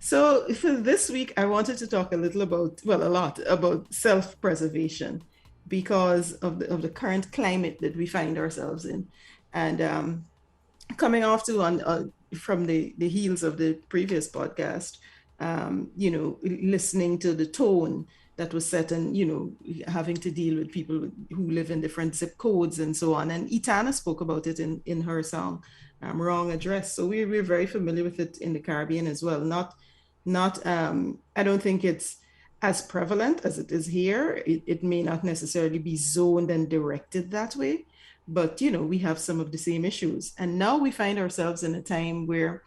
So for this week, I wanted to talk a little about, well, a lot about self-preservation because of the current climate that we find ourselves in. And coming off to on from the heels of the previous podcast, listening to the tone that was set and, having to deal with people who live in different zip codes and so on. And Itana spoke about it in her song, Wrong Address. So we're very familiar with it in the Caribbean as well. Not I don't think it's as prevalent as it is here. It may not necessarily be zoned and directed that way, but we have some of the same issues. And now we find ourselves in a time where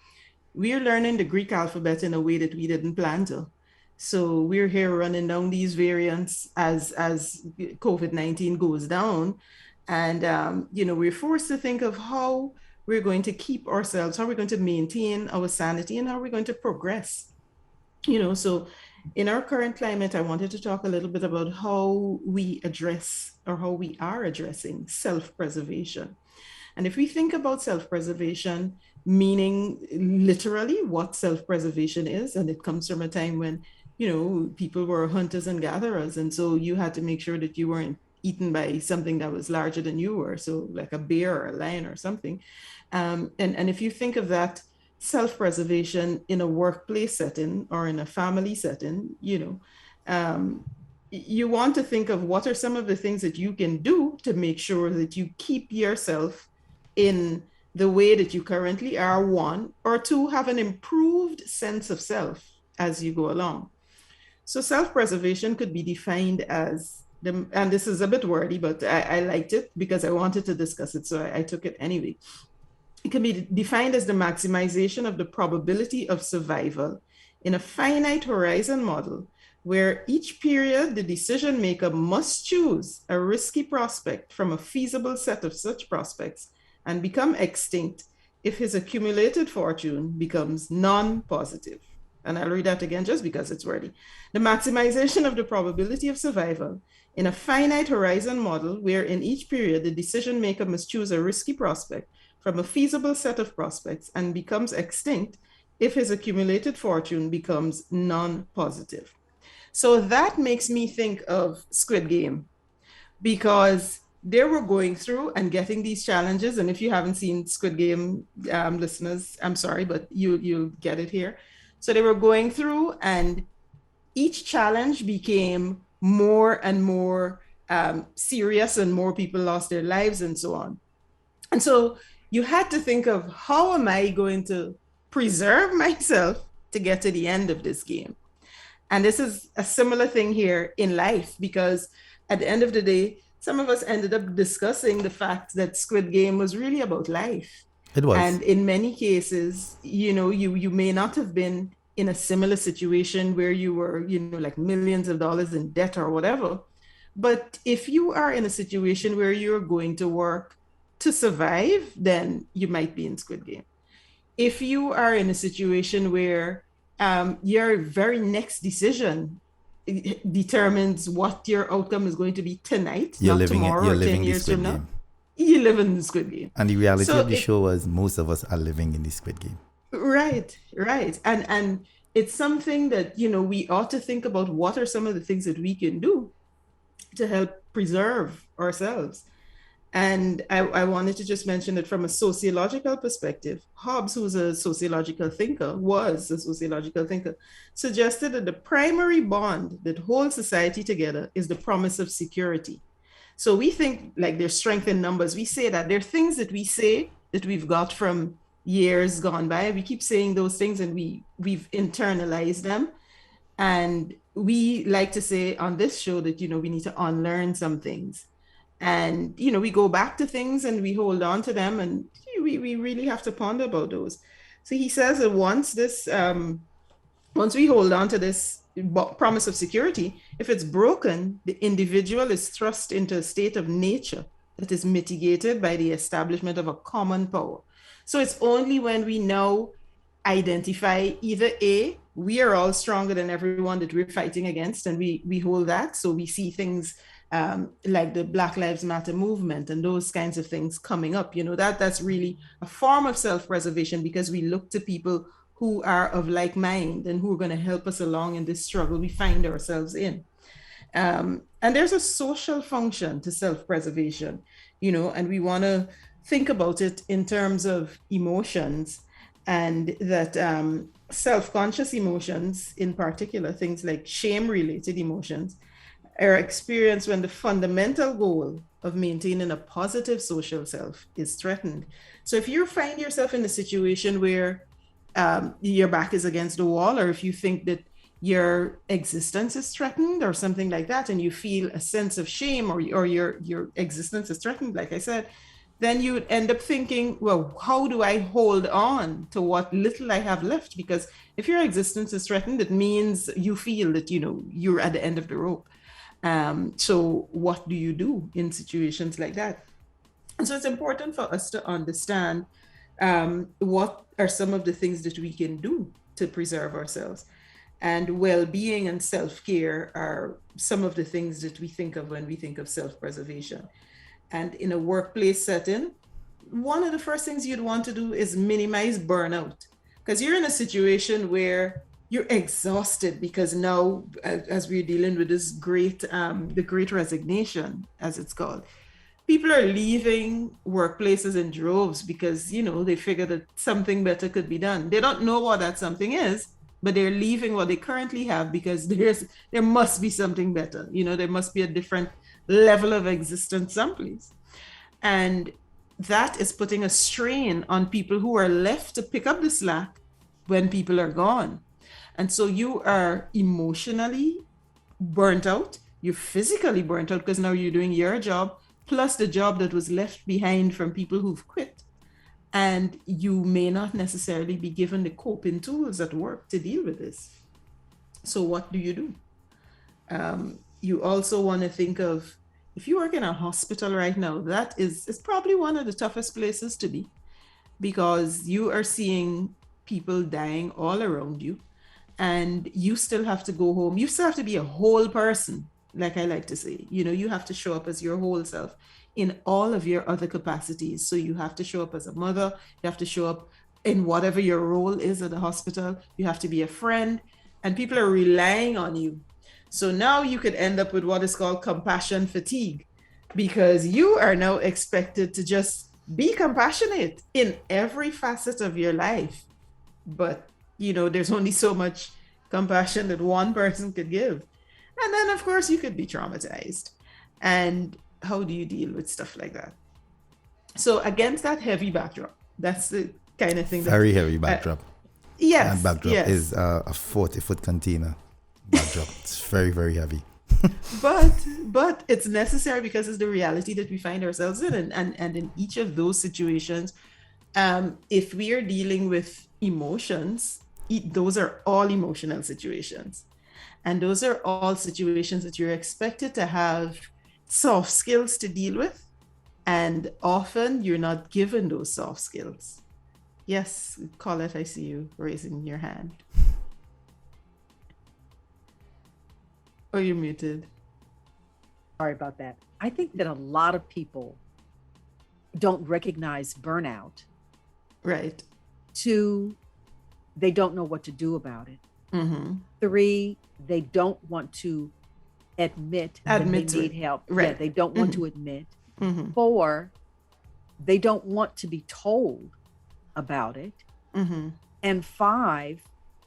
we're learning the Greek alphabet in a way that we didn't plan to. So we're here running down these variants as COVID-19 goes down. And we're forced to think of how we're going to keep ourselves, how we're going to maintain our sanity, and how we're going to progress. So in our current climate, I wanted to talk a little bit about how we address or how we are addressing self-preservation. And if we think about self-preservation, meaning literally what self-preservation is, and it comes from a time when, people were hunters and gatherers. And so you had to make sure that you weren't eaten by something that was larger than you were. So like a bear or a lion or something. And if you think of that self-preservation in a workplace setting or in a family setting, you want to think of what are some of the things that you can do to make sure that you keep yourself in the way that you currently are, one, or two, have an improved sense of self as you go along. So self-preservation could be defined as and this is a bit wordy, but I liked it because I wanted to discuss it, so I took it anyway. It can be defined as the maximization of the probability of survival in a finite horizon model where each period the decision maker must choose a risky prospect from a feasible set of such prospects and become extinct if his accumulated fortune becomes non-positive. And I'll read that again just because it's wordy. The maximization of the probability of survival in a finite horizon model where in each period the decision maker must choose a risky prospect from a feasible set of prospects and becomes extinct if his accumulated fortune becomes non-positive. So that makes me think of Squid Game because they were going through and getting these challenges. And if you haven't seen Squid Game, listeners, I'm sorry, but you'll get it here. So they were going through, and each challenge became more and more serious, and more people lost their lives and so on. And so you had to think of, how am I going to preserve myself to get to the end of this game? And this is a similar thing here in life, because at the end of the day, some of us ended up discussing the fact that Squid Game was really about life. It was. And in many cases, you may not have been in a similar situation where you were, like millions of dollars in debt or whatever. But if you are in a situation where you're going to work to survive, then you might be in Squid Game. If you are in a situation where your very next decision determines what your outcome is going to be tonight, You're not living it. tomorrow You're or 10 living the years from Squid now, Game. you live in the Squid Game. And the reality So of the show was most of us are living in the Squid Game. right. And it's something that, we ought to think about, what are some of the things that we can do to help preserve ourselves. And I wanted to just mention that from a sociological perspective, Hobbes, who's a sociological thinker, was a sociological thinker, suggested that the primary bond that holds society together is the promise of security. So we think like there's strength in numbers. We say that there are things that we say that we've got from years gone by. We keep saying those things, and we've internalized them. And we like to say on this show that, we need to unlearn some things. And, we go back to things and we hold on to them, and we really have to ponder about those. So he says that once we hold on to this promise of security, if it's broken, the individual is thrust into a state of nature that is mitigated by the establishment of a common power. So it's only when we now identify either A, we are all stronger than everyone that we're fighting against, and we hold that. So we see things like the Black Lives Matter movement and those kinds of things coming up. That's really a form of self-preservation, because we look to people who are of like mind and who are going to help us along in this struggle we find ourselves in. And there's a social function to self-preservation, and we want to think about it in terms of emotions, and that self-conscious emotions, in particular, things like shame-related emotions, are experienced when the fundamental goal of maintaining a positive social self is threatened. So if you find yourself in a situation where your back is against the wall, or if you think that your existence is threatened or something like that, and you feel a sense of shame, or your existence is threatened, like I said, then you would end up thinking, well, how do I hold on to what little I have left? Because if your existence is threatened, it means you feel that, you're at the end of the rope. So what do you do in situations like that? And so it's important for us to understand what are some of the things that we can do to preserve ourselves. And well-being and self-care are some of the things that we think of when we think of self-preservation. And in a workplace setting, one of the first things you'd want to do is minimize burnout, because you're in a situation where you're exhausted, because now, as we're dealing with this the great resignation, as it's called, people are leaving workplaces in droves because, they figure that something better could be done. They don't know what that something is, but they're leaving what they currently have because there must be something better. There must be a different level of existence someplace. And that is putting a strain on people who are left to pick up the slack when people are gone. And so you are emotionally burnt out, you're physically burnt out because now you're doing your job, plus the job that was left behind from people who've quit. And you may not necessarily be given the coping tools at work to deal with this. So what do you do? You also want to think of, if you work in a hospital right now, that is probably one of the toughest places to be, because you are seeing people dying all around you, and you still have to go home. You still have to be a whole person, like I like to say. You have to show up as your whole self in all of your other capacities. So you have to show up as a mother, you have to show up in whatever your role is at the hospital, you have to be a friend, and people are relying on you. So now you could end up with what is called compassion fatigue, because you are now expected to just be compassionate in every facet of your life. But, there's only so much compassion that one person could give. And then, of course, you could be traumatized. And how do you deal with stuff like that? So against that heavy backdrop, that's the kind of thing very heavy backdrop. Yes. And backdrop is a 40-foot container backdrop. It's very, very heavy. but it's necessary, because it's the reality that we find ourselves in. And in each of those situations, if we are dealing with emotions, those are all emotional situations. And those are all situations that you're expected to have soft skills to deal with. And often you're not given those soft skills. Yes, Colette, I see you raising your hand. Oh, you're muted. Sorry about that. I think that a lot of people don't recognize burnout. Right. 2, they don't know what to do about it. Mm-hmm. 3, they don't want to admit that they need help. Right. Yeah, they don't want to admit. Mm-hmm. 4, they don't want to be told about it. Mm-hmm. And 5,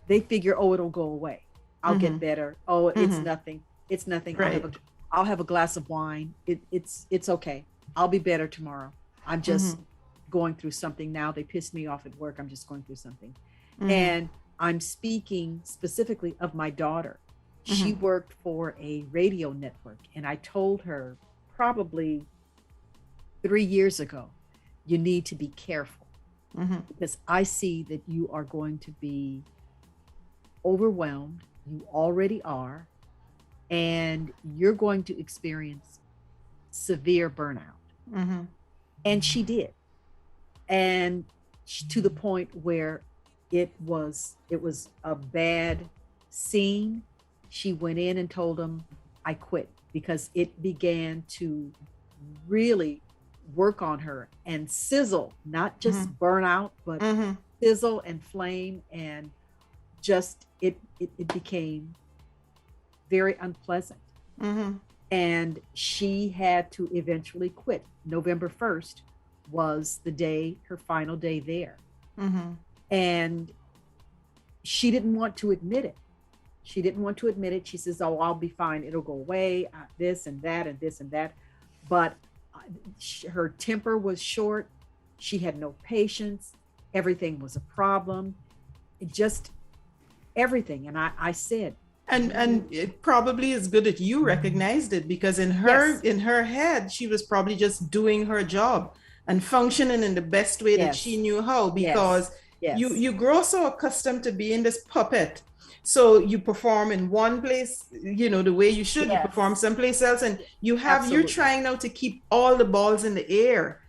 they figure, oh, it'll go away. I'll get better. Oh, it's nothing. It's nothing. Right. I'll have a glass of wine. It's okay. I'll be better tomorrow. I'm just going through something now. They pissed me off at work. I'm just going through something. And I'm speaking specifically of my daughter. She worked for a radio network, and I told her probably 3 years ago, you need to be careful, because I see that you are going to be overwhelmed. You already are, and you're going to experience severe burnout. And she did. And to the point where it was a bad scene. She went in and told him, I quit, because it began to really work on her and sizzle, not just burn out, but sizzle and flame, and just it became very unpleasant. Mm-hmm. And she had to eventually quit. November 1st was the day, her final day there. Mm-hmm. And she didn't want to admit it. She didn't want to admit it. She says, "Oh, I'll be fine. It'll go away. This and that and this and that." But her temper was short. She had no patience. Everything was a problem. It just everything. And I said, And it probably is good that you recognized it, because Yes. in her head she was probably just doing her job and functioning in the best way that Yes. she knew how, Yes. because Yes. you grow so accustomed to being this puppet. So you perform in one place, the way you should, you Yes. perform someplace else, and you're Absolutely. trying now to keep all the balls in the air.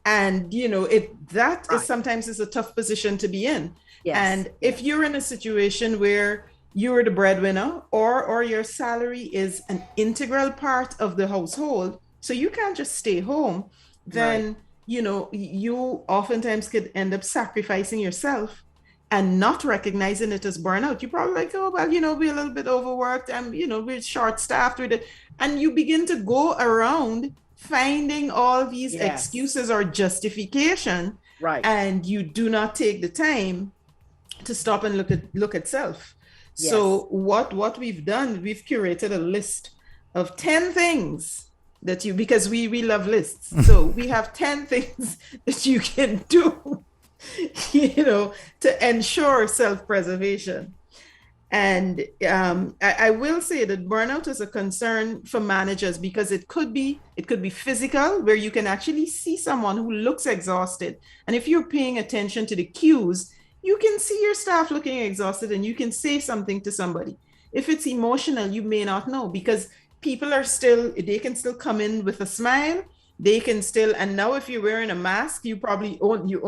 And that is Right. sometimes is a tough position to be in. Yes. And if you're in a situation where you're the breadwinner, or your salary is an integral part of the household, so you can't just stay home, then you oftentimes could end up sacrificing yourself and not recognizing it as burnout. You're probably like, oh well, we're a little bit overworked, and we're short staffed with it, and you begin to go around finding all these Yes. excuses or justification, Right. and you do not take the time to stop and look at self. Yes. So what we've done, we've curated a list of 10 things that because we love lists. So we have 10 things that you can do, to ensure self-preservation. And I will say that burnout is a concern for managers, because it could be physical, where you can actually see someone who looks exhausted. And if you're paying attention to the cues, you can see your staff looking exhausted and you can say something to somebody. If it's emotional, you may not know, because people they can still come in with a smile. They can still, and now if you're wearing a mask, you're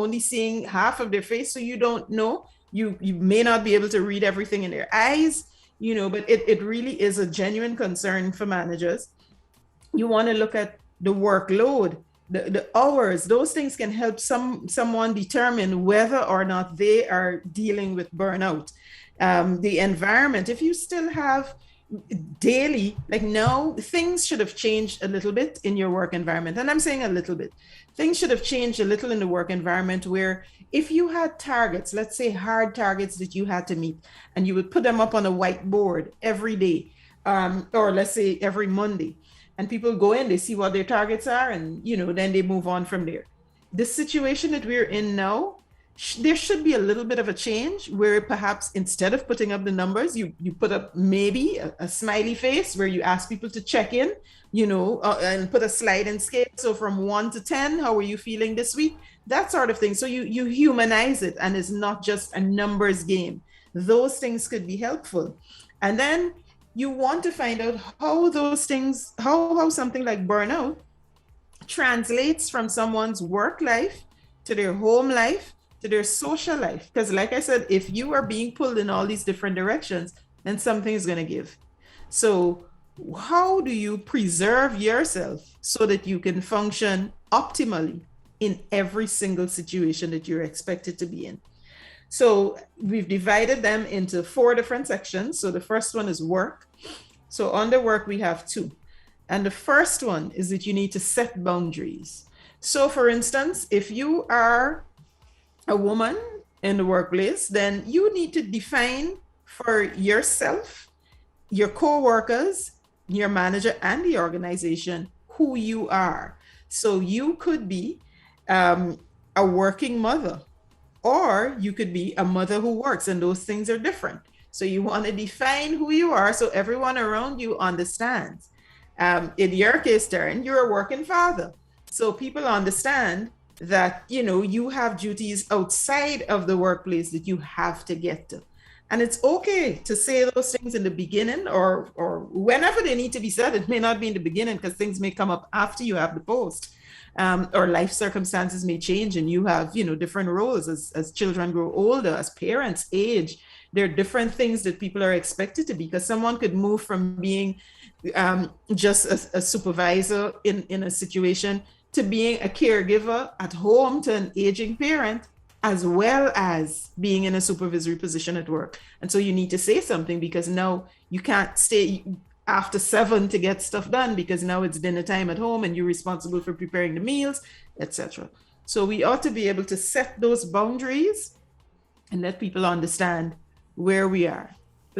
only seeing half of their face, so you don't know. You may not be able to read everything in their eyes, but it really is a genuine concern for managers. You want to look at the workload, the hours. Those things can help someone determine whether or not they are dealing with burnout. The environment, if you still have daily, like now, things should have changed a little bit in your work environment. And I'm saying a little bit. Things should have changed a little in the work environment, where if you had targets, let's say hard targets that you had to meet, and you would put them up on a whiteboard every day, or let's say every Monday, and people go in, they see what their targets are, and then they move on from there. The situation that we're in now, there should be a little bit of a change, where perhaps instead of putting up the numbers, you put up maybe a smiley face, where you ask people to check in, and put a sliding scale. So from 1 to 10, how are you feeling this week? That sort of thing. So you humanize it, and it's not just a numbers game. Those things could be helpful. And then you want to find out how those things, how something like burnout translates from someone's work life to their home life to their social life. Because like I said, if you are being pulled in all these different directions, then something is going to give. So how do you preserve yourself so that you can function optimally in every single situation that you're expected to be in? So we've divided them into 4 different sections. So the first one is work. So under work, we have 2. And the first one is that you need to set boundaries. So for instance, if you are a woman in the workplace, then you need to define for yourself, your co-workers, your manager, and the organization who you are. So you could be a working mother, or you could be a mother who works, and those things are different. So you want to define who you are so everyone around you understands. In your case, Darren, you're a working father. So people understand that, you have duties outside of the workplace that you have to get to. And it's okay to say those things in the beginning, or whenever they need to be said. It may not be in the beginning, because things may come up after you have the post. Or life circumstances may change, and you have, different roles as children grow older, as parents age. There are different things that people are expected to be, because someone could move from being just a supervisor in a situation to being a caregiver at home to an aging parent, as well as being in a supervisory position at work. And so you need to say something, because now you can't stay after 7 to get stuff done, because now it's dinner time at home and you're responsible for preparing the meals, etc. So we ought to be able to set those boundaries and let people understand where we are.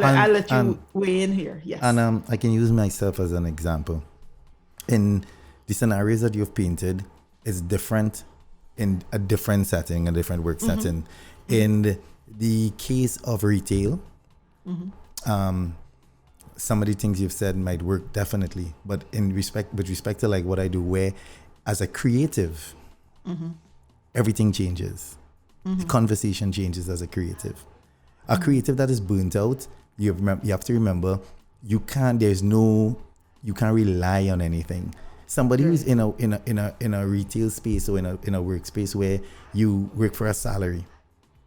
I'll let you weigh in here. Yes. And I can use myself as an example. In the scenarios that you've painted, is different in a different setting, a different work setting. In the case of retail, some of the things you've said might work definitely, but with respect to like what I do, where as a creative, everything changes. The conversation changes as a creative. A creative that is burnt out, you have to remember, you can't rely on anything. Somebody who's in a retail space or in a workspace where you work for a salary,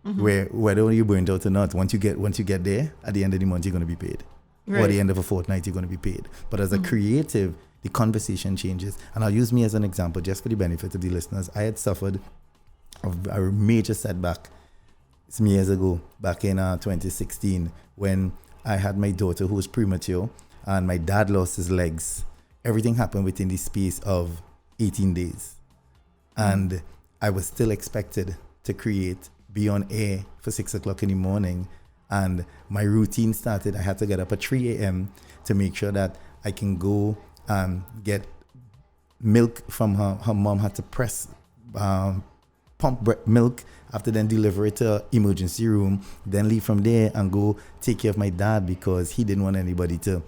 where whether you're burnt out or not, once you get there, at the end of the month you're going to be paid, or at the end of a fortnight you're going to be paid. But as a creative, the conversation changes. And I'll use me as an example just for the benefit of the listeners. I had suffered a major setback some years ago, back in 2016, when I had my daughter who was premature and my dad lost his legs. Everything happened within the space of 18 days. And I was still expected to be on air for 6 o'clock in the morning. And my routine started. I had to get up at 3 a.m. to make sure that I can go and get milk from her. Her mom had to pump milk, after then deliver it to emergency room, then leave from there and go take care of my dad, because he didn't want anybody to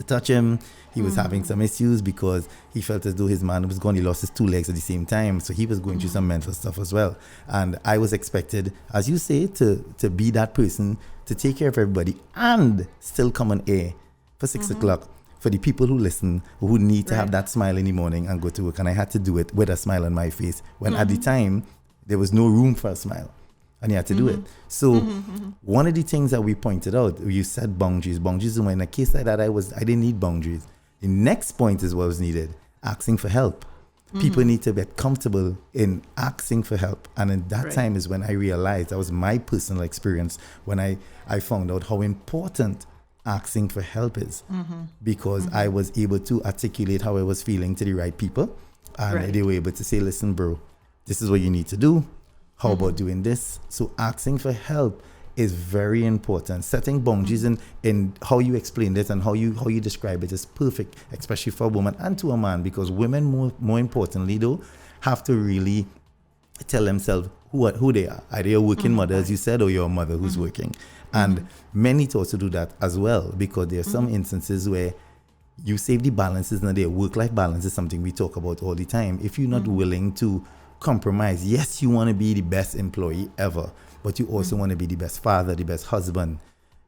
touch him. He was having some issues because he felt as though his man was gone. He lost his 2 legs at the same time. So he was going through some mental stuff as well. And I was expected, as you say, to be that person, to take care of everybody and still come on air for 6 o'clock for the people who listen, who need to have that smile in the morning and go to work. And I had to do it with a smile on my face, when at the time there was no room for a smile. And you had to do it. So one of the things that we pointed out, you said boundaries. Boundaries, in a case like that, I didn't need boundaries. The next point is what was needed, asking for help. People need to get comfortable in asking for help. And in that time is when I realized, that was my personal experience, when I found out how important asking for help is. Because I was able to articulate how I was feeling to the right people. And they were able to say, listen, bro, this is what you need to do. How about doing this? So asking for help is very important. Setting boundaries in how you explain it and how you describe it is perfect, especially for a woman and to a man, because women, more importantly though, have to really tell themselves who they are. Either you're a working mother, as you said, or you're a mother who's working. And men need to also do that as well, because there are some instances where you save the balances, and their work-life balance is something we talk about all the time. If you're not willing to compromise, yes, you want to be the best employee ever, but you also want to be the best father, the best husband,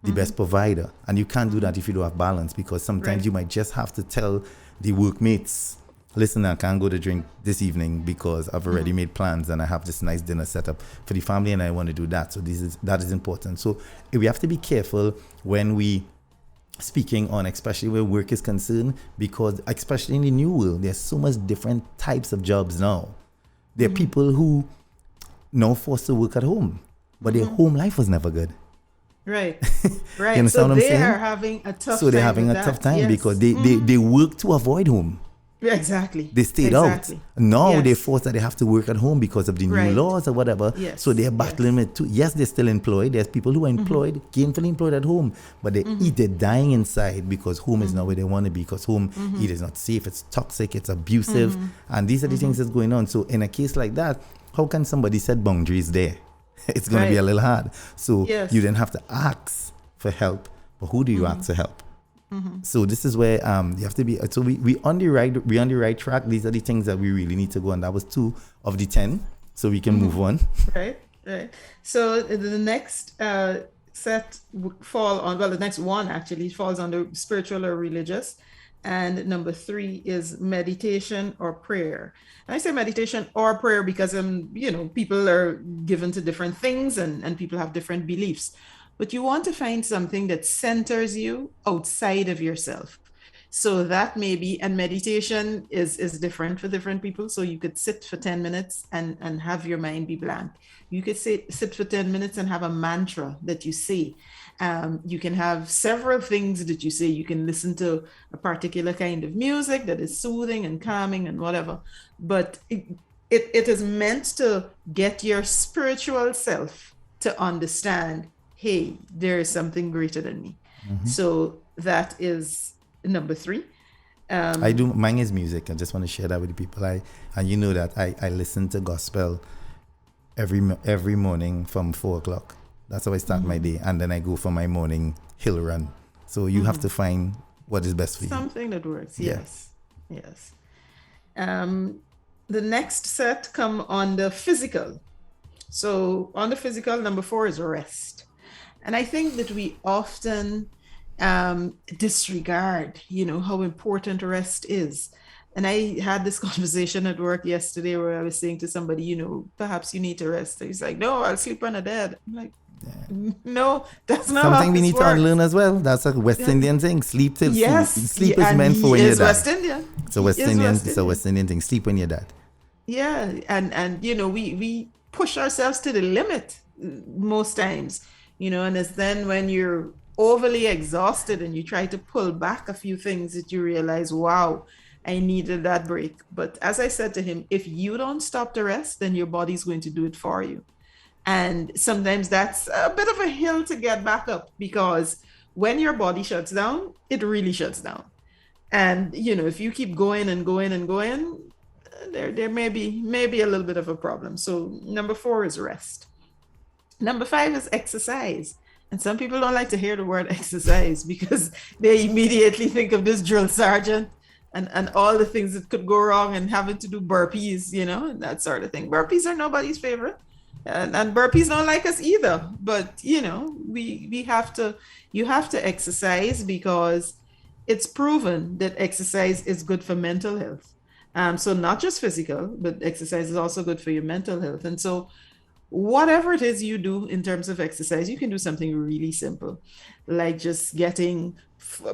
the best provider. And you can't do that if you don't have balance, because sometimes you might just have to tell the workmates, listen, I can't go to drink this evening because I've already made plans and I have this nice dinner set up for the family and I want to do that. So that is important. So we have to be careful when we speaking on, especially where work is concerned, because especially in the new world, there's so much different types of jobs now. There are people who now forced to work at home, but their home life was never good. Right. You understand So what I'm they saying? are having a tough time. So they're having a tough time because they work to avoid home. Yeah, exactly. They stayed out. Now they're forced that they have to work at home because of the new laws or whatever. Yes. So they're battling with too. Yes, they're still employed. There's people who are employed, gainfully employed at home, but they're dying inside because home is not where they want to be, because home either is not safe, it's toxic, it's abusive. And these are the things that's going on. So in a case like that, how can somebody set boundaries there? It's going to be a little hard. So you then have to ask for help. But who do you ask for help? So this is where you have to be. So we on the right track. These are the things that we really need to go on. That was 2 of the 10. So we can move on. Right. So the next set fall on. Well, the next one actually falls under spiritual or religious, and number 3 is meditation or prayer. And I say meditation or prayer because people are given to different things and people have different beliefs. But you want to find something that centers you outside of yourself. So that may be, and meditation is different for different people. So you could sit for 10 minutes and have your mind be blank. You could sit for 10 minutes and have a mantra that you say. You can have several things that you say. You can listen to a particular kind of music that is soothing and calming and whatever. But it is meant to get your spiritual self to understand, hey, there is something greater than me. So that is number 3. I do. Mine is music. I just want to share that with the people. And you know that I listen to gospel every morning from 4 o'clock. That's how I start my day, and then I go for my morning hill run. So you have to find what is best for you. Something that works. Yeah. Yes. The next set come on the physical. So on the physical, number 4 is rest. And I think that we often disregard, how important rest is. And I had this conversation at work yesterday where I was saying to somebody, perhaps you need to rest. He's like, no, I'll sleep on a bed. I'm like, no, that's not something how we this need to works. unlearn as well. That's a West Indian thing. Sleep till Yes. sleep Yeah, is meant and for when he you're is dead. West Indian. It's a He West is Indian. West It's a West Indian thing. Sleep when you're dead. Yeah, and we push ourselves to the limit most times, and it's then when you're overly exhausted and you try to pull back a few things that you realize, wow, I needed that break. But as I said to him, if you don't stop the rest, then your body's going to do it for you. And sometimes that's a bit of a hill to get back up, because when your body shuts down, it really shuts down. And if you keep going and going and going, there may be a little bit of a problem. So number 4 is rest. Number 5 is exercise. And some people don't like to hear the word exercise because they immediately think of this drill sergeant and all the things that could go wrong and having to do burpees, and that sort of thing. Burpees are nobody's favorite. And burpees don't like us either. But, we have to, you have to exercise because it's proven that exercise is good for mental health. So not just physical, but exercise is also good for your mental health. And so whatever it is you do in terms of exercise, you can do something really simple, like just getting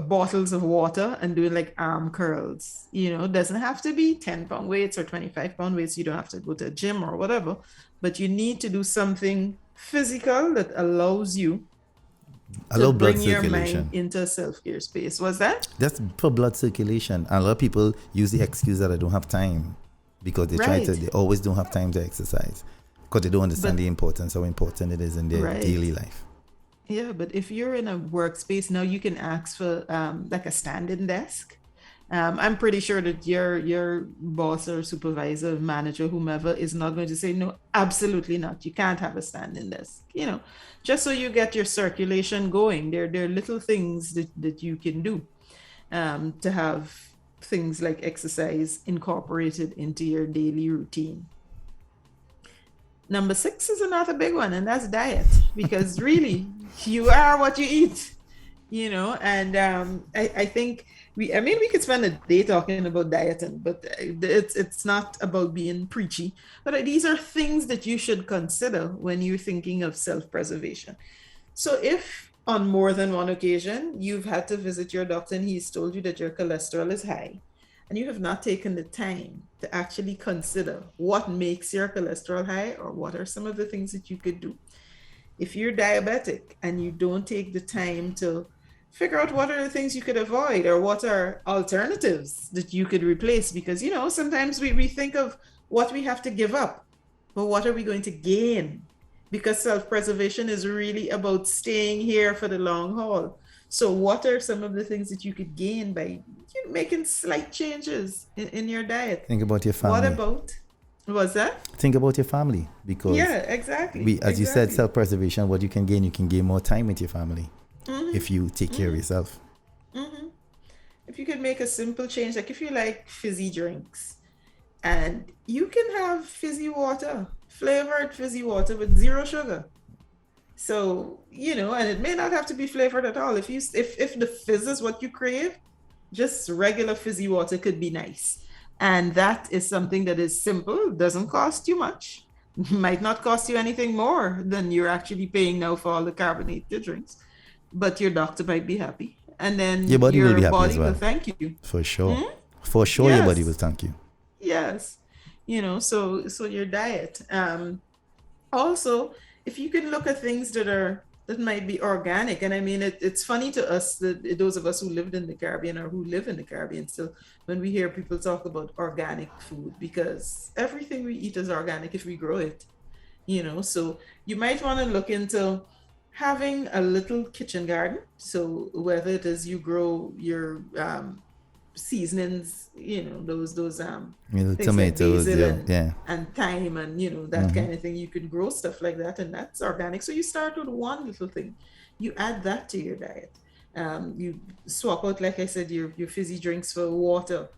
bottles of water and doing like arm curls. It doesn't have to be 10-pound weights or 25-pound weights. You don't have to go to a gym or whatever, but you need to do something physical that allows you to blood bring your circulation. mind into a self-care space. What's that? That's for blood circulation. And a lot of people use the excuse that I don't have time because they Right. they always don't have time to exercise because they don't understand But- the importance, how important it is in their Right. daily life. Yeah, but if you're in a workspace now, you can ask for like a standing desk. I'm pretty sure that your boss or supervisor, manager, whomever is not going to say, no, absolutely not. You can't have a standing desk. Just so you get your circulation going. There are little things that you can do to have things like exercise incorporated into your daily routine. Number 6 is another big one, and that's diet, because really you are what you eat, and I think we could spend a day talking about dieting, but it's not about being preachy, but these are things that you should consider when you're thinking of self-preservation. So if on more than one occasion you've had to visit your doctor and he's told you that your cholesterol is high, and you have not taken the time to actually consider what makes your cholesterol high or what are some of the things that you could do. If you're diabetic and you don't take the time to figure out what are the things you could avoid or what are alternatives that you could replace, because sometimes we think of what we have to give up, but what are we going to gain? Because self-preservation is really about staying here for the long haul. So what are some of the things that you could gain by making slight changes in your diet? Think about your family. What about, what's that? Think about your family, because Yeah, exactly. as you said, Exactly. self-preservation, what you can gain more time with your family if you take care of yourself. If you could make a simple change, like if you like fizzy drinks, and you can have fizzy water, flavored fizzy water with 0 sugar. So, and it may not have to be flavored at all. If the fizz is what you crave, just regular fizzy water could be nice. And that is something that is simple, doesn't cost you much, might not cost you anything more than you're actually paying now for all the carbonated drinks, but your doctor might be happy. and then Your body will your be happy body as will well. thank you. For sure. For sure, your body will Yes. thank you. Yes. So your diet. Also, if you can look at things that might be organic, and I mean it's funny to us that those of us who lived in the Caribbean or who live in the Caribbean still, when we hear people talk about organic food, because everything we eat is organic if we grow it. So you might want to look into having a little kitchen garden. So whether it is you grow your seasonings, those Little things like tomatoes, basil yeah, and yeah. thyme and that kind of thing. You can grow stuff like that, and that's organic. So you start with one little thing, you add that to your diet. You swap out, like I said, your fizzy drinks for water.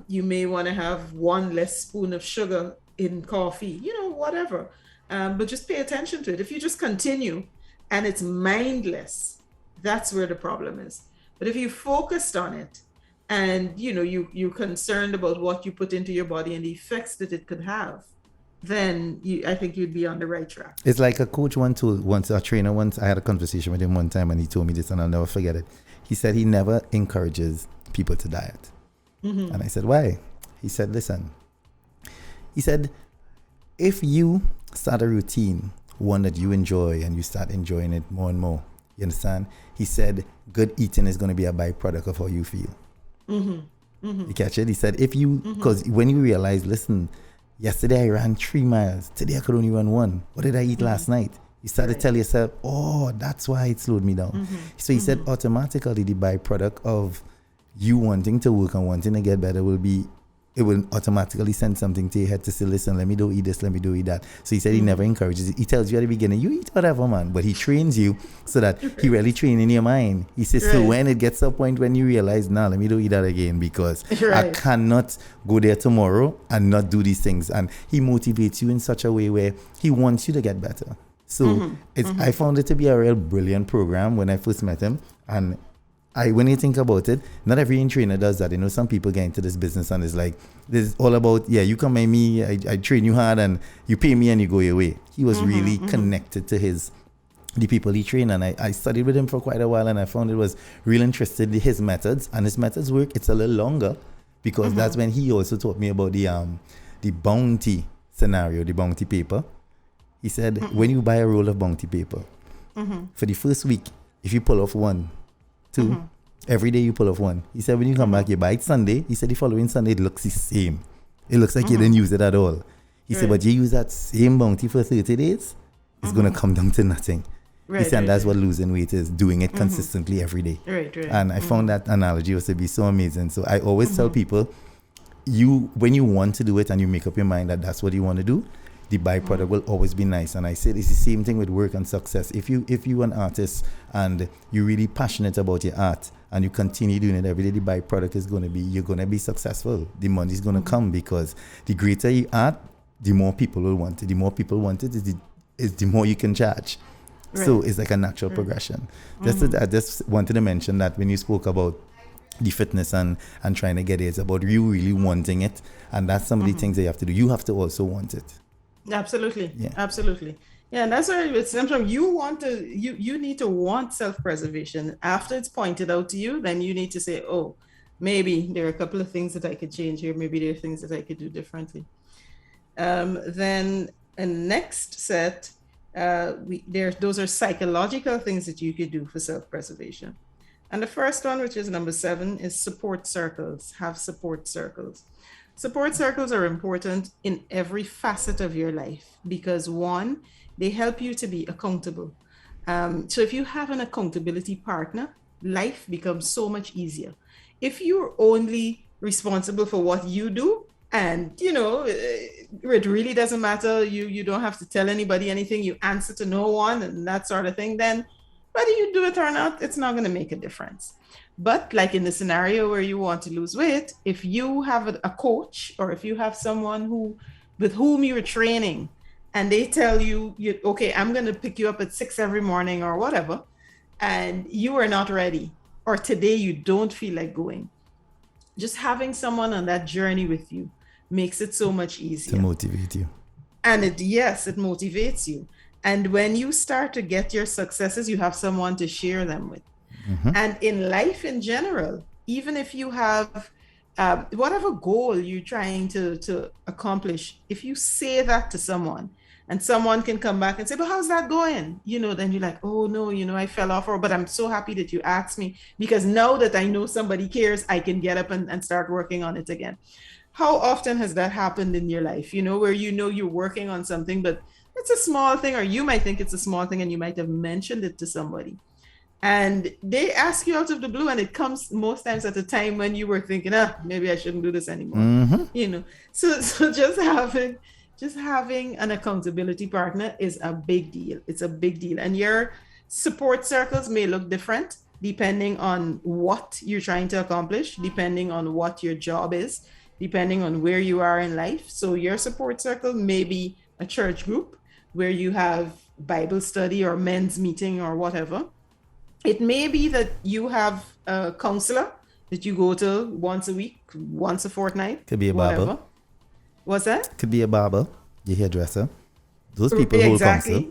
You may want to have one less spoon of sugar in coffee, whatever. But just pay attention to it. If you just continue and it's mindless, that's where the problem is. But if you focused on it, and you're concerned about what you put into your body and the effects that it could have, then I think you'd be on the right track. It's like a coach once a trainer once. I had a conversation with him one time, and he told me this, and I'll never forget it. He said he never encourages people to diet, and I said, why? He said, listen. He said, if you start a routine, one that you enjoy, and you start enjoying it more and more, you understand? He said, good eating is going to be a byproduct of how you feel. You catch it? He said, if you, because when you realize, listen, yesterday I ran 3 miles, today I could only run 1. What did I eat last night? You start to tell yourself, oh, that's why it slowed me down. So he said, automatically the byproduct of you wanting to work and wanting to get better will be, it will automatically send something to your head to say, listen, let me do eat this, let me do eat that. So he said he never encourages it. He tells you at the beginning, you eat whatever, man. But he trains you so that he really trains in your mind. He says, so when it gets to a point when you realize, nah, let me do eat that again, because I cannot go there tomorrow and not do these things. And he motivates you in such a way where he wants you to get better. So I found it to be a real brilliant program when I first met him. And when you think about it, not every trainer does that. Some people get into this business and it's like, this is all about, you come by me, I train you hard and you pay me and you go your way. He was really connected to the people he trained, and I studied with him for quite a while, and I found it was real interested in his methods, and his methods work. It's a little longer because that's when he also taught me about the bounty scenario, the bounty paper. He said, when you buy a roll of bounty paper, for the first week, if you pull off 1, 2, every day you pull off 1. He said, when you come back, you buy it Sunday. He said, the following Sunday, it looks the same. It looks like you didn't use it at all. He said, but you use that same bounty for 30 days, it's going to come down to nothing. He said, that's what losing weight is, doing it consistently every day. And I found that analogy was to be so amazing. So I always tell people, when you want to do it and you make up your mind that that's what you want to do, the byproduct will always be nice. And I said it's the same thing with work and success. If you're an artist and you're really passionate about your art and you continue doing it every day, the byproduct is going to be, you're going to be successful. The money is going to come, because the greater you art, the more people will want it. The more people want it, is the more you can charge. So it's like a natural progression. I just wanted to mention that when you spoke about the fitness and trying to get it, it's about you really wanting it. And that's some of the things that you have to do. You have to also want it. Absolutely. Yeah. Absolutely. Yeah, and that's why it's sometimes you need to want self-preservation. After it's pointed out to you, then you need to say, oh, maybe there are a couple of things that I could change here. Maybe there are things that I could do differently. Then a next set, those are psychological things that you could do for self-preservation. And the first one, which is number 7, is support circles. Have support circles. Support circles are important in every facet of your life because, one, they help you to be accountable. So if you have an accountability partner, life becomes so much easier. If you're only responsible for what you do, and it really doesn't matter, you don't have to tell anybody anything, you answer to no one and that sort of thing, then whether you do it or not, it's not going to make a difference. But like in the scenario where you want to lose weight, if you have a coach or if you have someone with whom you're training and they tell you, okay, I'm going to pick you up at 6 every morning or whatever, and you are not ready, or today you don't feel like going, just having someone on that journey with you makes it so much easier. To motivate you. And it motivates you. And when you start to get your successes, you have someone to share them with. And in life in general, even if you have whatever goal you're trying to accomplish, if you say that to someone and someone can come back and say, but how's that going? Then you're like, oh no, I fell off, but I'm so happy that you asked me, because now that I know somebody cares, I can get up and start working on it again. How often has that happened in your life, where you're working on something, but it's a small thing, or you might think it's a small thing and you might have mentioned it to somebody. And they ask you out of the blue, and it comes most times at a time when you were thinking, maybe I shouldn't do this anymore. So just having an accountability partner is a big deal. It's a big deal. And your support circles may look different depending on what you're trying to accomplish, depending on what your job is, depending on where you are in life. So your support circle may be a church group where you have Bible study or men's meeting or whatever. It may be that you have a counselor that you go to once a week, once a fortnight. Could be a whatever. barber. What's that? Could be a barber, your hairdresser. Those people hold counsel.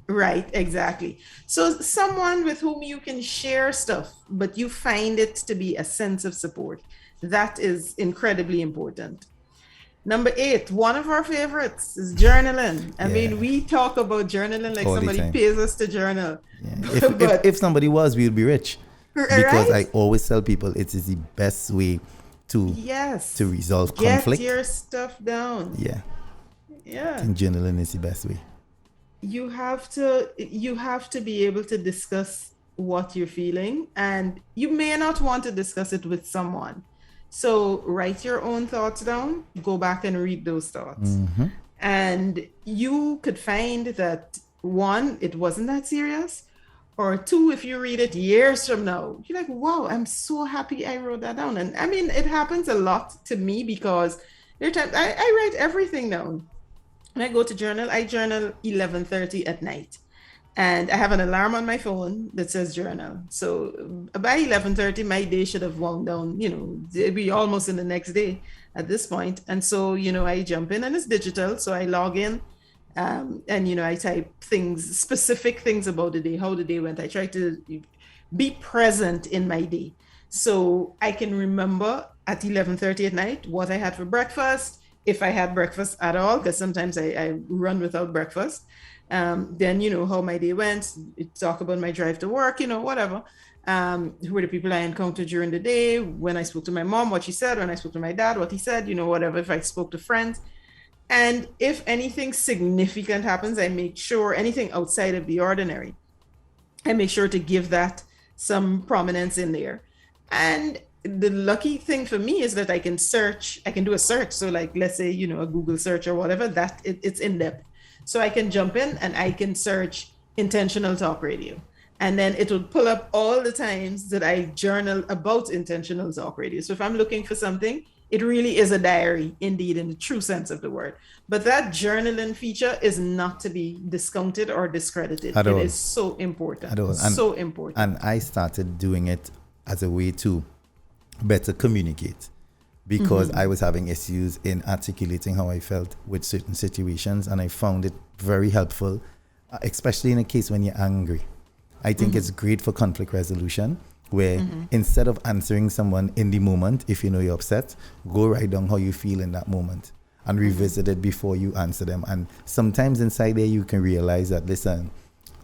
Right, exactly. So someone with whom you can share stuff, but you find it to be a sense of support. That is incredibly important. Number 8, one of our favorites is journaling. I mean, we talk about journaling like somebody pays us to journal. Yeah. If somebody was, we would be rich. Because I always tell people it is the best way to resolve conflict. Get your stuff down. Yeah. Yeah. I think journaling is the best way. You have to be able to discuss what you're feeling, and you may not want to discuss it with someone. So write your own thoughts down, go back and read those thoughts. And you could find that 1, it wasn't that serious, or 2, if you read it years from now, you're like, wow, I'm so happy I wrote that down. And I mean, it happens a lot to me because there are times I write everything down. When I go to journal, I journal 11:30 at night. And I have an alarm on my phone that says journal. So by 11:30, my day should have wound down, it'd be almost in the next day at this point. And so, I jump in, and it's digital. So I log in and, I type specific things about the day, how the day went. I try to be present in my day. So I can remember at 11:30 at night what I had for breakfast, if I had breakfast at all, because sometimes I run without breakfast. Then, how my day went, talk about my drive to work, whatever. Who are the people I encountered during the day, when I spoke to my mom, what she said, when I spoke to my dad, what he said, whatever, if I spoke to friends. And if anything significant happens, I make sure, anything outside of the ordinary, I make sure to give that some prominence in there. And the lucky thing for me is that I can do a search. So like, let's say, a Google search or whatever, that it's in depth. So I can jump in and I can search Intentional Talk Radio. And then it will pull up all the times that I journal about Intentional Talk Radio. So if I'm looking for something, it really is a diary, indeed, in the true sense of the word. But that journaling feature is not to be discounted or discredited. It is so important. So important. And I started doing it as a way to better communicate, because I was having issues in articulating how I felt with certain situations, and I found it very helpful, especially in a case when you're angry. I think it's great for conflict resolution, where instead of answering someone in the moment, if you know you're upset, go write down how you feel in that moment and revisit it before you answer them. And sometimes inside there you can realize that, listen,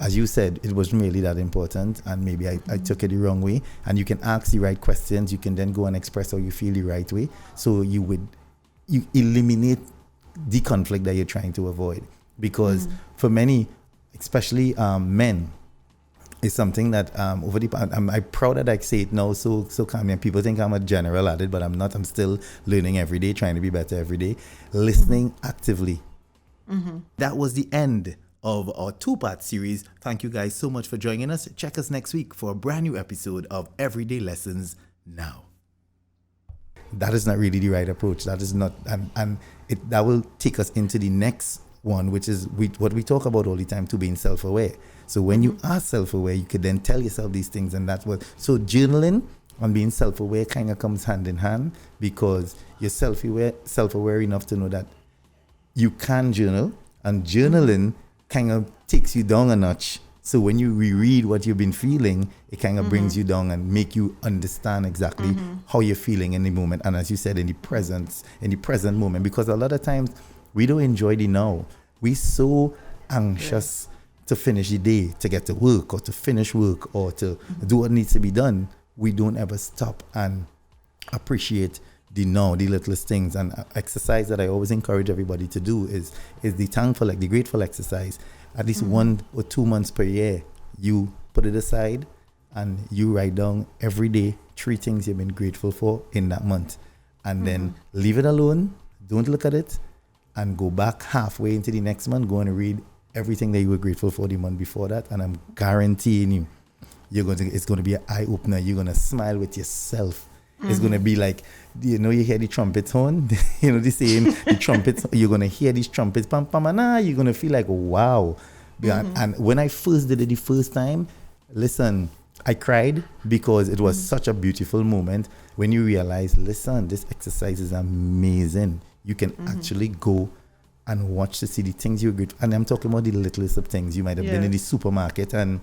as you said, it wasn't really that important, and maybe I took it the wrong way. And you can ask the right questions. You can then go and express how you feel the right way. So you eliminate the conflict that you're trying to avoid. Because for many, especially men, it's something that I'm proud that I say it now so calmly. And people think I'm a general at it, but I'm not. I'm still learning every day, trying to be better every day. Listening actively. That was the end of our 2-part series. Thank you guys so much for joining us. Check us next week for a brand new episode of Everyday Lessons Now. That is not really the right approach. That is not, that will take us into the next one, which is what we talk about all the time, to being self-aware. So when you are self-aware, you could then tell yourself these things, and that's what. So journaling and being self-aware kind of comes hand in hand, because you're self-aware enough to know that you can journal, and journaling kind of takes you down a notch So when you reread what you've been feeling, it kind of brings you down and make you understand exactly how you're feeling in the moment. And as you said, in the present moment, because a lot of times we don't enjoy the now. We so anxious to finish the day, to get to work or to finish work or to do what needs to be done. We don't ever stop and appreciate the now, the littlest things. And exercise that I always encourage everybody to do is the thankful, like the grateful exercise. At least 1 or 2 months per year, you put it aside and you write down every day 3 things you've been grateful for in that month. And then leave it alone, don't look at it, and go back halfway into the next month, go and read everything that you were grateful for the month before that. And I'm guaranteeing you, it's going to be an eye-opener. You're going to smile with yourself. It's going to be like, you hear the trumpet horn, the saying, the trumpets, you're going to hear these trumpets, pam, pam, and you're going to feel like, wow. And when I first did it the first time, listen, I cried because it was such a beautiful moment when you realize, listen, this exercise is amazing. You can actually go and watch to see the things you're grateful. And I'm talking about the littlest of things. You might have been in the supermarket and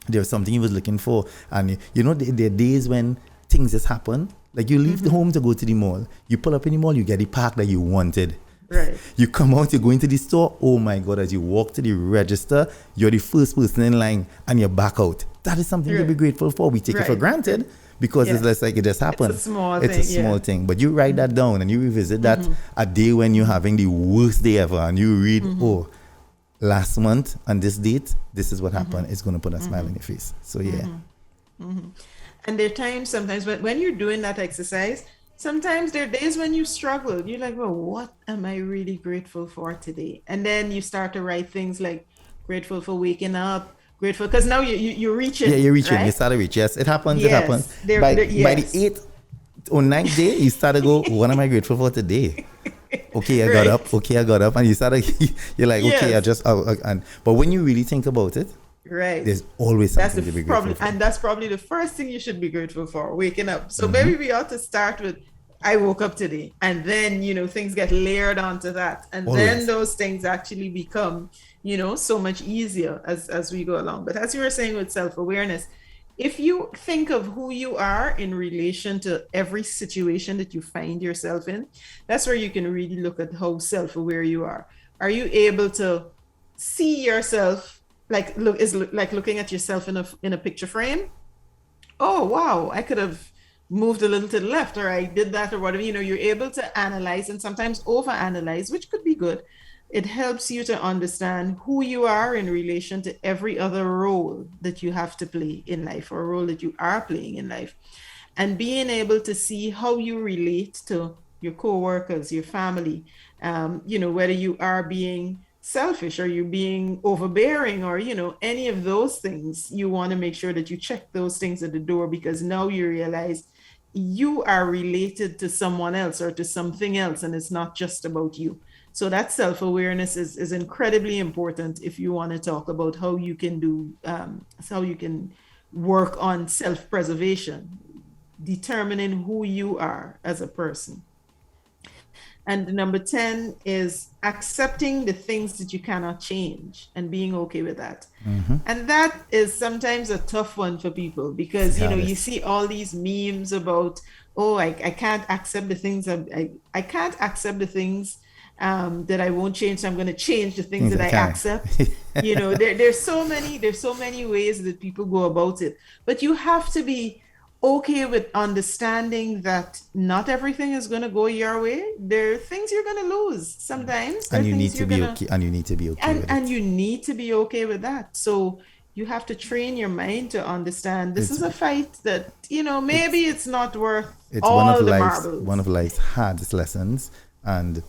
there was something you was looking for. And there are days when things just happen. Like you leave the home to go to the mall. You pull up in the mall, you get the pack that you wanted. Right. You come out, you go into the store. Oh my God, as you walk to the register, you're the first person in line and you're back out. That is something to be grateful for. We take it for granted because it's less like it just happened. It's a small thing. But you write that down and you revisit that a day when you're having the worst day ever and you read, last month on this date, this is what happened. It's going to put a smile on your face. So And there are times sometimes when you're doing that exercise, sometimes there are days when you struggle. You're like, well, what am I really grateful for today? And then you start to write things like grateful for waking up, grateful, because now you're reaching. Yeah, you're reaching. Right? You start to reach. Yes, it happens. Yes. It happens. By the 8th or 9th day, you start to go, what am I grateful for today? Okay, I got up. Okay, I got up. And you start to, you're like, okay, but when you really think about it, right, there's always something to be grateful for. And that's probably the first thing you should be grateful for, waking up. So maybe we ought to start with, I woke up today, and then things get layered onto that, and then those things actually become so much easier as we go along. But as you were saying with self-awareness, if you think of who you are in relation to every situation that you find yourself in, that's where you can really look at how self-aware you are. Are you able to see yourself like looking at yourself in a picture frame? Oh wow, I could have moved a little to the left, or I did that, or whatever. You're able to analyze and sometimes overanalyze, which could be good. It helps you to understand who you are in relation to every other role that you have to play in life, or a role that you are playing in life, and being able to see how you relate to your co-workers, your family, whether you are being selfish or you being overbearing, or any of those things. You want to make sure that you check those things at the door, because now you realize you are related to someone else or to something else, and it's not just about you. So that self-awareness is incredibly important if you want to talk about how you can work on self-preservation, determining who you are as a person. And number 10 is accepting the things that you cannot change and being okay with that. And that is sometimes a tough one for people, because you see all these memes about, I can't accept the things I can't accept the things that I won't change, so I'm going to change the things that I accept. There's so many ways that people go about it, but you have to be okay with understanding that not everything is going to go your way. There are things you're going to lose sometimes, and you need to be okay. And you need to be okay with it. And you need to be okay with that. So you have to train your mind to understand this is a fight that maybe it's not worth all the marbles. One of life's hardest lessons. And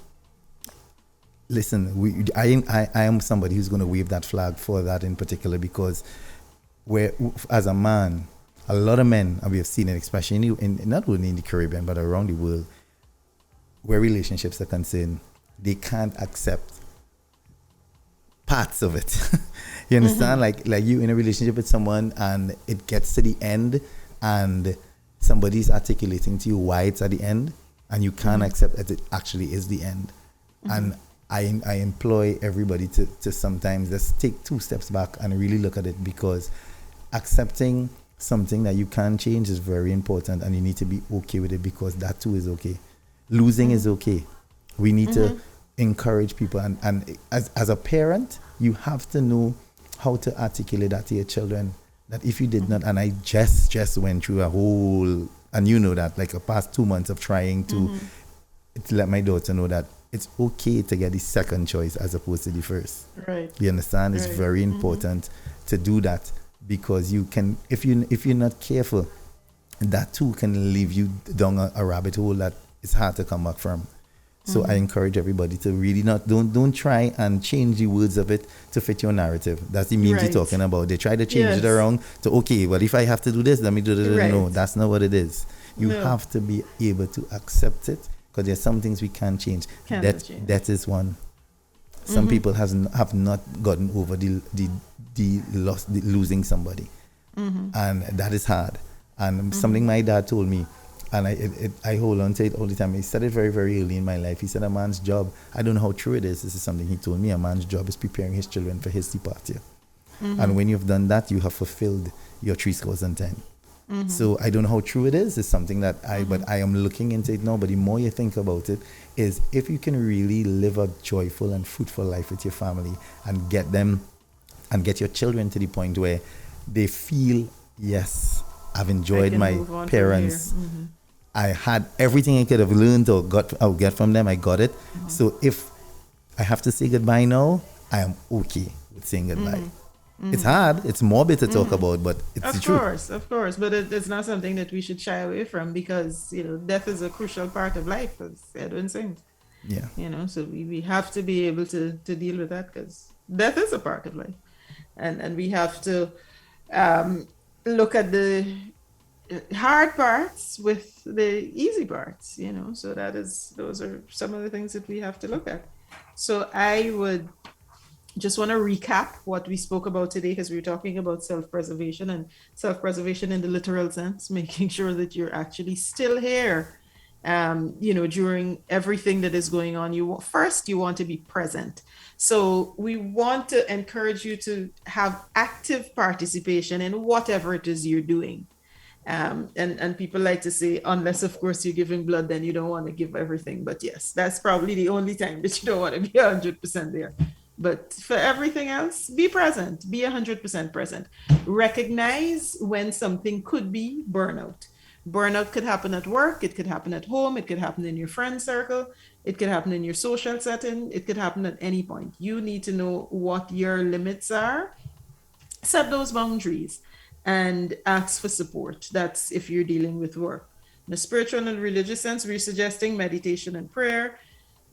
listen, I am somebody who's going to wave that flag for that in particular, because as a man, a lot of men, and we have seen it, especially in not only in the Caribbean but around the world, where relationships are concerned, they can't accept parts of it. You understand? Like you in a relationship with someone, and it gets to the end, and somebody's articulating to you why it's at the end, and you can't accept that it actually is the end. And I employ everybody to sometimes just take 2 steps back and really look at it, because accepting something that you can't change is very important, and you need to be okay with it, because that too is okay. Losing is okay. We need to encourage people, and as a parent, you have to know how to articulate that to your children, that if you did not, and I just went through a whole, and you know that, like a past 2 months of trying to let my daughter know that it's okay to get the second choice as opposed to the first. Right. You understand? It's Right. very important to do that, because you can, if you're not careful, that too can leave you down a rabbit hole that it's hard to come back from. So I encourage everybody to really don't try and change the words of it to fit your narrative. That's the memes Right. you're talking about. They try to change it Yes. around to, okay, well, if I have to do this, let me do this. Right. No, that's not what it is. You No. have to be able to accept it, because there's some things we can't change. Cannot change. That is one. Some people have not gotten over the losing somebody, and that is hard. And something my dad told me, and I hold on to it all the time. He said it very, very early in my life. He said, a man's job, I don't know how true it is, this is something he told me, a man's job is preparing his children for his departure. And when you've done that, you have fulfilled your 3 scores and 10. So I don't know how true it is. It's something that but I am looking into it now. But the more you think about it, is if you can really live a joyful and fruitful life with your family, and get your children to the point where they feel, yes, I've enjoyed can my move on from parents. here. I had everything I could have learned or get from them. I got it. So if I have to say goodbye now, I am okay with saying goodbye. It's hard. It's morbid to talk about, but it's the truth. Of course, but it's not something that we should shy away from, because death is a crucial part of life, as Edwin sings. Yeah. So we have to be able to deal with that, because death is a part of life, and we have to look at the hard parts with the easy parts. So those are some of the things that we have to look at. So I would just want to recap what we spoke about today, because we were talking about self-preservation, and self-preservation in the literal sense, making sure that you're actually still here, during everything that is going on. You want to be present. So we want to encourage you to have active participation in whatever it is you're doing. And people like to say, unless of course you're giving blood, then you don't want to give everything. But yes, that's probably the only time that you don't want to be 100% there. But for everything else, be present, be 100% present. Recognize when something could be burnout. Burnout could happen at work, it could happen at home, it could happen in your friend circle, it could happen in your social setting, it could happen at any point. You need to know what your limits are, set those boundaries, and ask for support. That's if you're dealing with work. In the spiritual and religious sense, we're suggesting meditation and prayer.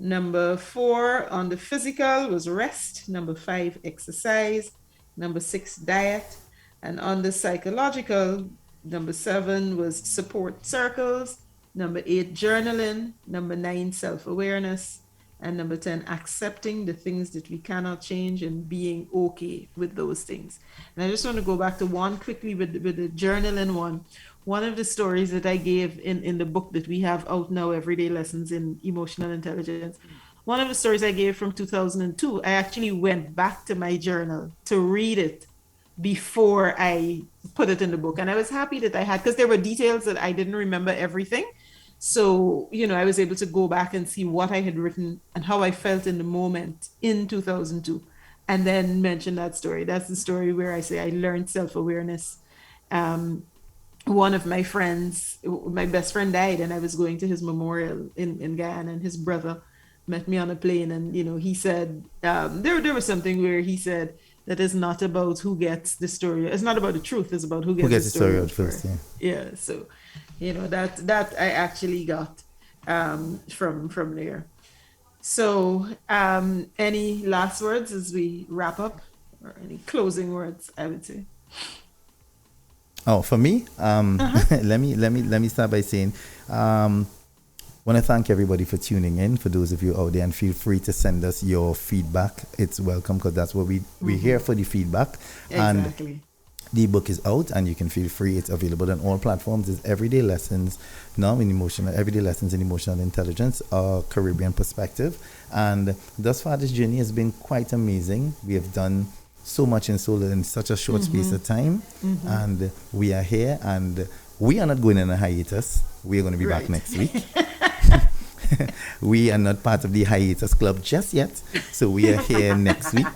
Number 4 on the physical was rest. Number 5, exercise. Number 6, diet. And on the psychological, number 7 was support circles. Number 8, journaling. Number 9, self-awareness. And number 10, accepting the things that we cannot change and being okay with those things. And I just want to go back to one quickly with the journaling one. One of the stories that I gave in the book that we have out now, Everyday Lessons in Emotional Intelligence, one of the stories I gave from 2002, I actually went back to my journal to read it before I put it in the book. And I was happy that I had, because there were details that I didn't remember everything. So, I was able to go back and see what I had written and how I felt in the moment in 2002, and then mention that story. That's the story where I say I learned self-awareness. One of my friends, my best friend, died, and I was going to his memorial in Guyana, and his brother met me on a plane, and he said there was something where he said that is not about who gets the story. It's not about the truth. It's about who gets the story out first. Yeah. So, that I actually got from there. So, any last words as we wrap up, or any closing words? I would say. Oh, for me, let me start by saying, want to thank everybody for tuning in. For those of you out there, and feel free to send us your feedback. It's welcome, because that's what we're here for, the feedback. Exactly. The book is out and you can feel free. It's available on all platforms. It's everyday lessons now in everyday lessons in emotional intelligence, a Caribbean perspective. And thus far, this journey has been quite amazing. We have done so much in such a short space of time. And we are here, and we are not going on a hiatus. We are going to be back next week. We are not part of the hiatus club just yet. So we are here next week.